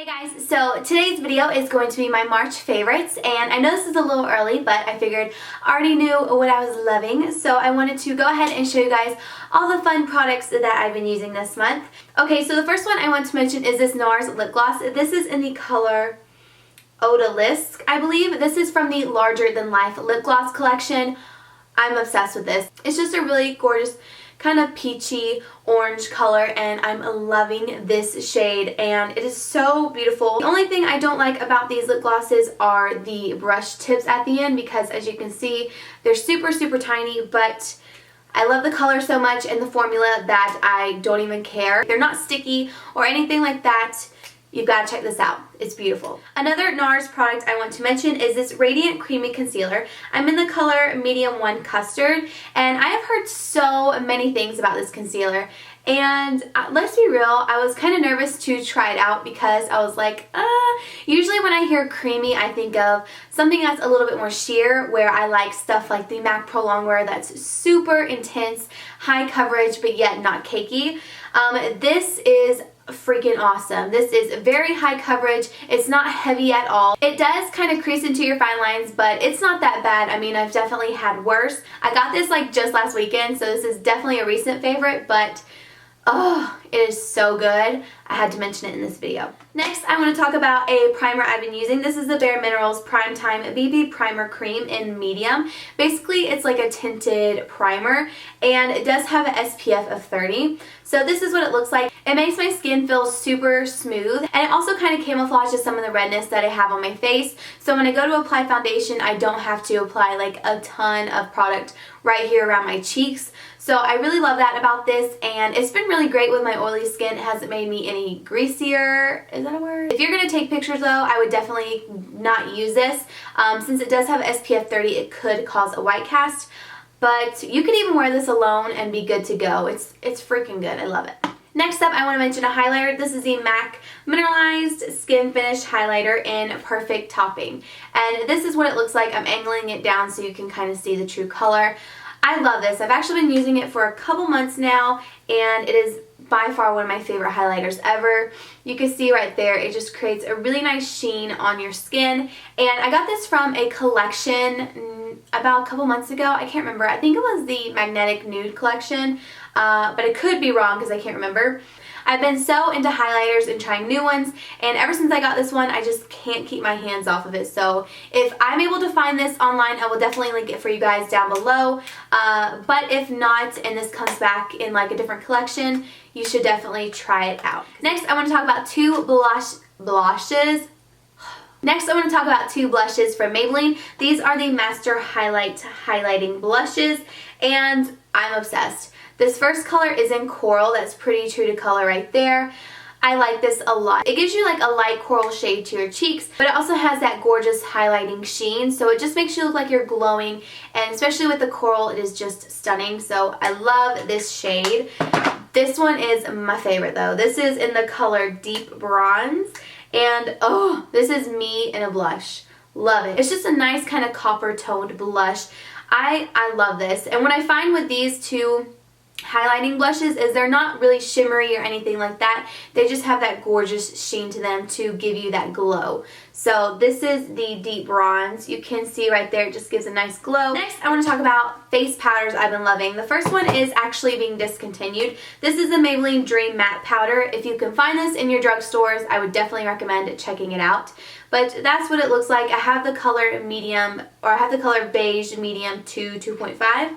Hey guys, so today's video is going to be my March favorites, and I know this is a little early, but I figured I already knew what I was loving, so I wanted to go ahead and show you guys all the fun products that I've been using this month. Okay, so the first one I want to mention is this NARS lip gloss. This is in the color Odalisque, I believe. This is from the Larger Than Life lip gloss collection. I'm obsessed with this. It's just a really gorgeous kind of peachy orange color, and I'm loving this shade, and it is so beautiful. The only thing I don't like about these lip glosses are the brush tips at the end, because as you can see, they're super tiny, but I love the color so much and the formula that I don't even care. They're not sticky or anything like that. You've got to check this out. It's beautiful. Another NARS product I want to mention is this Radiant Creamy Concealer. I'm in the color Medium 1 Custard, and I have heard so many things about this concealer. And let's be real, I was kind of nervous to try it out because I was like, usually when I hear creamy, I think of something that's a little bit more sheer, where I like stuff like the MAC Pro Longwear that's super intense, high coverage, but yet not cakey. This is freaking awesome. This is very high coverage. It's not heavy at all. It does kind of crease into your fine lines, but it's not that bad. I mean, I've definitely had worse. I got this like just last weekend, so this is definitely a recent favorite, but oh, it is so good. I had to mention it in this video. Next, I want to talk about a primer I've been using. This is the Bare Minerals Prime Time BB Primer Cream in medium. Basically, it's like a tinted primer, and it does have an SPF of 30. So this is what it looks like. It makes my skin feel super smooth, and it also kind of camouflages some of the redness that I have on my face. So when I go to apply foundation, I don't have to apply like a ton of product right here around my cheeks. So I really love that about this, and it's been really great with my oily skin. It hasn't made me any greasier. Is that a word? If you're going to take pictures though, I would definitely not use this. Since it does have SPF 30, it could cause a white cast. But you could even wear this alone and be good to go. It's freaking good. I love it. Next up, I want to mention a highlighter. This is the MAC Mineralized Skin Finish Highlighter in Perfect Topping. And this is what it looks like. I'm angling it down so you can kind of see the true color. I love this. I've actually been using it for a couple months now, and it is by far one of my favorite highlighters ever. You can see right there, it just creates a really nice sheen on your skin. And I got this from a collection about a couple months ago. I can't remember. I think it was the Magnetic Nude collection, but I could be wrong because I can't remember. I've been so into highlighters and trying new ones, and ever since I got this one, I just can't keep my hands off of it. So if I'm able to find this online, I will definitely link it for you guys down below. But if not, and this comes back in like a different collection, you should definitely try it out. Next, I want to talk about two blushes. Next, I want to talk about two blushes from Maybelline. These are the Master Highlighting Blushes, and I'm obsessed. This first color is in Coral. That's pretty true to color right there. I like this a lot. It gives you like a light coral shade to your cheeks, but it also has that gorgeous highlighting sheen, so it just makes you look like you're glowing, and especially with the coral, it is just stunning. So I love this shade. This one is my favorite though. This is in the color Deep Bronze, and oh, this is me in a blush. Love it. It's just a nice kind of copper toned blush. I love this, and what I find with these two highlighting blushes is they're not really shimmery or anything like that. They just have that gorgeous sheen to them to give you that glow. So this is the Deep Bronze. You can see right there, it just gives a nice glow. Next, I want to talk about face powders I've been loving. The first one is actually being discontinued. This is the Maybelline Dream Matte Powder. If you can find this in your drugstores, I would definitely recommend checking it out. But that's what it looks like. I have the color medium, or I have the color beige medium to 2.5.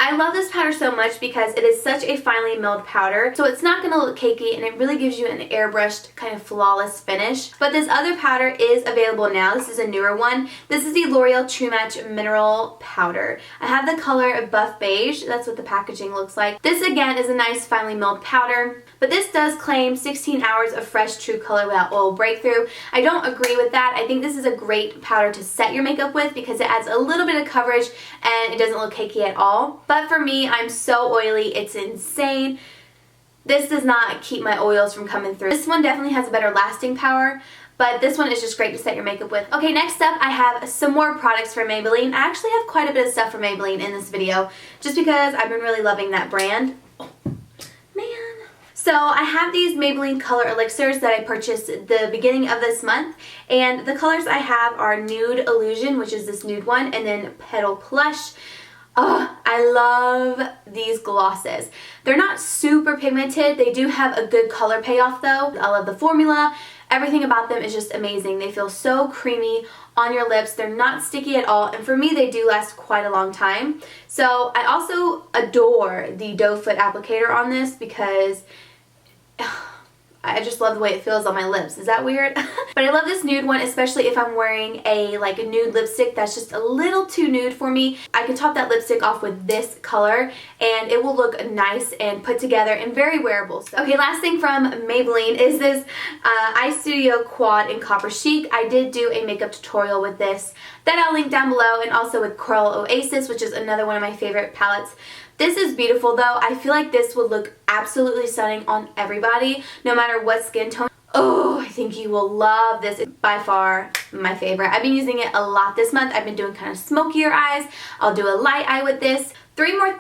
I love this powder so much because it is such a finely milled powder, so it's not going to look cakey, and it really gives you an airbrushed kind of flawless finish. But this other powder is available now. This is a newer one. This is the L'Oreal True Match Mineral Powder. I have the color Buff Beige. That's what the packaging looks like. This again is a nice finely milled powder, but this does claim 16 hours of fresh true color without oil breakthrough. I don't agree with that. I think this is a great powder to set your makeup with because it adds a little bit of coverage and it doesn't look cakey at all. But for me, I'm so oily, it's insane. This does not keep my oils from coming through. This one definitely has a better lasting power, but this one is just great to set your makeup with. Okay, next up I have some more products from Maybelline. I actually have quite a bit of stuff from Maybelline in this video, just because I've been really loving that brand. Oh, man. So I have these Maybelline color elixirs that I purchased at the beginning of this month, and the colors I have are Nude Illusion, which is this nude one, and then Petal Plush. Oh, I love these glosses. They're not super pigmented. They do have a good color payoff though. I love the formula. Everything about them is just amazing. They feel so creamy on your lips. They're not sticky at all, and for me they do last quite a long time. So I also adore the doe foot applicator on this because I just love the way it feels on my lips. Is that weird? But I love this nude one, especially if I'm wearing a nude lipstick that's just a little too nude for me. I can top that lipstick off with this color and it will look nice and put together and very wearable. So, okay, last thing from Maybelline is this Eye Studio Quad in Copper Chic. I did do a makeup tutorial with this that I'll link down below, and also with Coral Oasis, which is another one of my favorite palettes. This is beautiful though. I feel like this would look absolutely stunning on everybody, no matter what skin tone. Oh, I think you will love this. It's by far my favorite. I've been using it a lot this month. I've been doing kind of smokier eyes. I'll do a light eye with this. Three more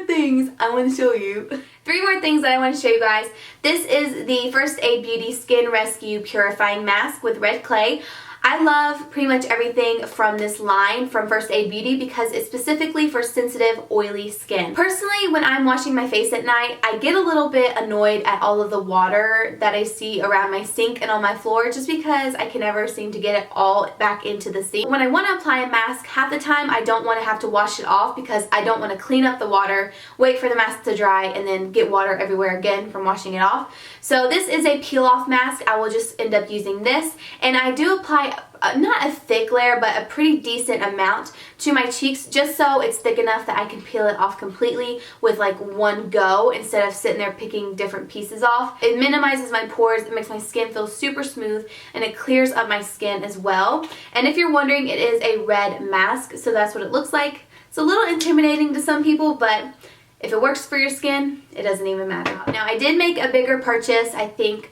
things I want to show you. Three more things that I want to show you guys. This is the First Aid Beauty Skin Rescue Purifying Mask with red clay. I love pretty much everything from this line from First Aid Beauty because it's specifically for sensitive, oily skin. Personally, when I'm washing my face at night, I get a little bit annoyed at all of the water that I see around my sink and on my floor just because I can never seem to get it all back into the sink. When I want to apply a mask, half the time I don't want to have to wash it off because I don't want to clean up the water, wait for the mask to dry, and then get water everywhere again from washing it off. So this is a peel-off mask. I will just end up using this, and I do apply not a thick layer, but a pretty decent amount to my cheeks, just so it's thick enough that I can peel it off completely with like one go instead of sitting there picking different pieces off. It minimizes my pores, it makes my skin feel super smooth, and it clears up my skin as well. And if you're wondering, it is a red mask, so that's what it looks like. It's a little intimidating to some people, but if it works for your skin, it doesn't even matter. Now, I did make a bigger purchase, I think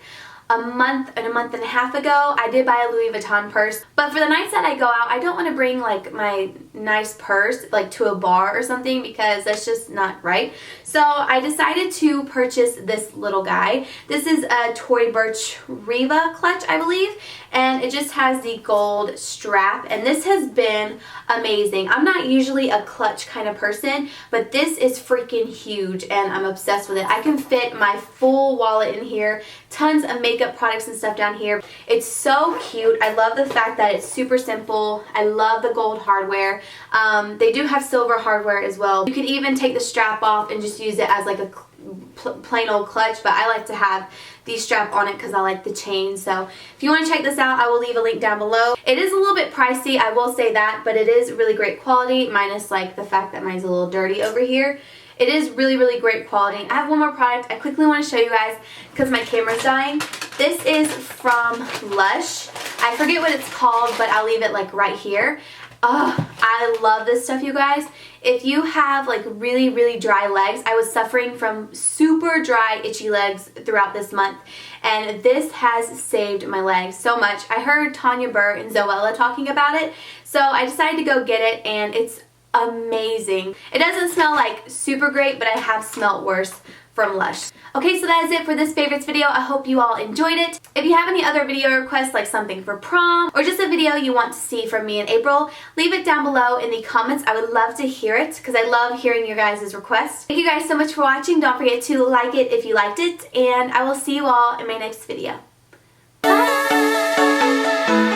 a month and a half ago. I did buy a Louis Vuitton purse, but for the nights that I go out, I don't want to bring like my nice purse like to a bar or something because that's just not right. So I decided to purchase this little guy. This is a Tory Burch Riva clutch, I believe, and it just has the gold strap, and this has been amazing. I'm not usually a clutch kind of person, but this is freaking huge and I'm obsessed with it. I can fit my full wallet in here, tons of makeup products and stuff down here. It's so cute. I love the fact that it's super simple. I love the gold hardware. They do have silver hardware as well. You could even take the strap off and just use it as like a plain old clutch, but I like to have the strap on it because I like the chain. So if you want to check this out, I will leave a link down below. It is a little bit pricey, I will say that, but it is really great quality, minus like the fact that mine's a little dirty over here. It is really, really great quality. I have one more product I quickly want to show you guys because my camera's dying. This is from Lush. I forget what it's called, but I'll leave it like right here. I love this stuff, you guys. If you have like really, really dry legs, I was suffering from super dry, itchy legs throughout this month, and this has saved my legs so much. I heard Tanya Burr and Zoella talking about it, so I decided to go get it, and it's amazing. It doesn't smell like super great, but I have smelled worse from Lush. Okay, so that is it for this favorites video. I hope you all enjoyed it. If you have any other video requests, like something for prom, or just a video you want to see from me in April, leave it down below in the comments. I would love to hear it, because I love hearing your guys' requests. Thank you guys so much for watching. Don't forget to like it if you liked it, and I will see you all in my next video. Bye!